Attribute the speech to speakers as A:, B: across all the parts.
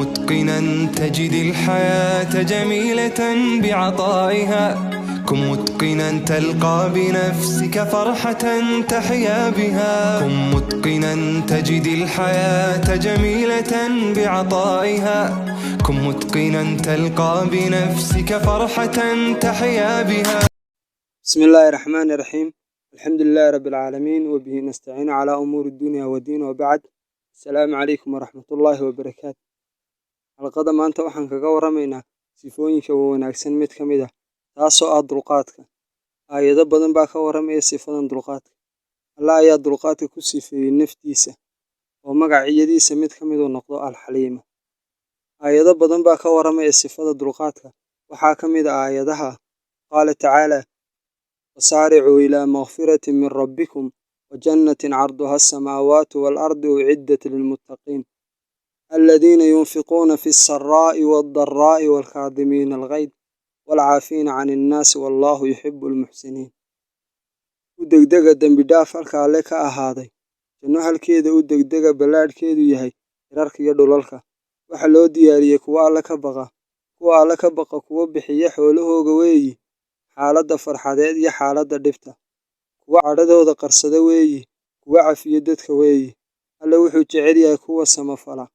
A: متقنا تجد الحياة جميلة بعطائها، كن متقنا تلقى بنفسك فرحة تحيا بها، كن متقنا تجد الحياة جميلة بعطائها، كن متقنا تلقى بنفسك فرحة تحيا بها.
B: بسم الله الرحمن الرحيم. الحمد لله رب العالمين وبه نستعين على أمور الدنيا والدين، وبعد. السلام عليكم ورحمة الله وبركاته. halqada maanta waxaan kaga waramaynaa sifooyinka wanaagsan mid ka mid ah, taasoo ah dulqaadka. Aayado badan baa ka waramaya sifadan dulqaadka. Allah ayaa dulqaadka ku sifeeyey naftiisa oo magacyadiisa mid ka mid uu noqdo Al-Xaliima. Aayado badan baa ka waramaya sifada dulqaadka. Waxaa ka mid ah aayadaha qaala tacaala: wasaaricuu ilaa maghfiratin min rabbikum wa jannatin carduha as-samaawaatu wal-ardu uciddat lilmuttaqiin الذين ينفقون في السراء والضراء والكاظمين الغيظ والعافين عن الناس والله يحب المحسنين. ودقدقة دنبي dhaaf halka Alle ka ahaaday, janno halkeeda u degdega ballaadhkeedu yahay hirarka iyo dhulalka. Waxa loo diyaariyey kuwa Alle ka baqa, kuwa bixiya xoolahooga weeyi, xaaladda farxadeed iyo xaaladda dhibta, kuwa cadhadooda qarsada weeyi, kuwa cafiya dadka weeyi. Alle wuxuu jecel yahay kuwa samafala.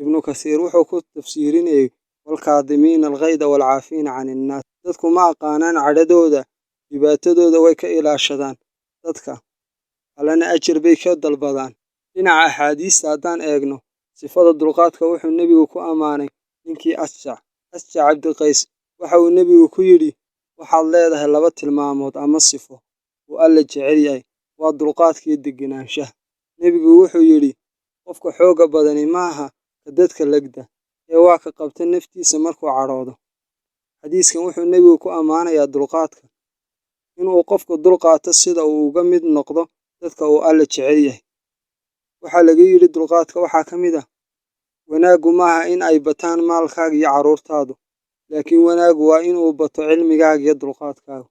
B: ibnu kasiir wuxuu ku tafsiirinayay walkaadimiina alghayda walcaafiina can innaas. Dadku ma aqaanaan cadhadooda, dhibaatadooda way ka ilaashadaan dadka, allana ajir bay ka dalbadaan. Dhinaca axaadiista haddaan eegno, sifada dulqaadka wuxuu nebigu ku ammaanay ninkii Asjac cabdiqays. Waxa uu nebigu ku yidhi, waxaad leedahay laba tilmaamood ama sifo uu Alle jecel yahay, waa dulqaadka iyo degenaanshaha. Nebigu wuxuu yidhi, qofka xooga badani maaha ka dadka legda, ee waa ka qabta naftiisa markuu cadhoodo. Xadiiskan wuxuu nebigu ku ammaanayaa dulqaadka, inuu qofku dulqaato sida uu uga mid noqdo dadka uu Alle jecel yahay. Waxaa laga yidhi dulqaadka waxaa ka mid ah, wanaaggu maaha in ay bataan maalkaaga iyo carruurtaadu, laakiin wanaaggu waa inuu bato cilmigaaga iyo dulqaadkaaga.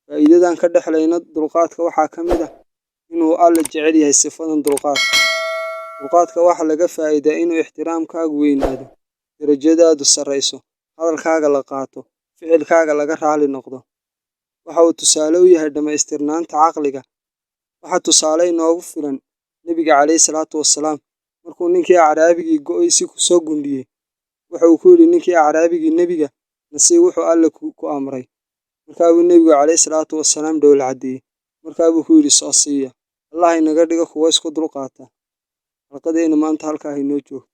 B: Faa'iidadan ka dhexlayna dulqaadka waxaa ka mid ah inuu Alle jecel yahay sifadan dulqaadka. Dulqaadka waxaa laga faa'iidaa inuu ixtiraamkaagu weynaado, darajadaadu sarreyso, hadalkaaga la qaato, ficilkaaga laga raali noqdo. Waxa uu tusaale u yahay dhammaystirnaanta caqliga. Waxaa tusaale inoogu filan Nebiga calayhi salaatu wassalaam markuu ninkii acraabigii go'aysi ku soo gundhiyey. Waxa uu ku yidhi ninkii acraabigii nebiga, nasiib wuxuu Alle ku amray. Markaa buu nebigu calayhi salaatu wassalaam dhoola caddeeyey. Markaa buu ku yidhi soo siiya. Allah inaga dhigo kuwa isku dulqaata. halqadeena maanta halkaa inoo joogto.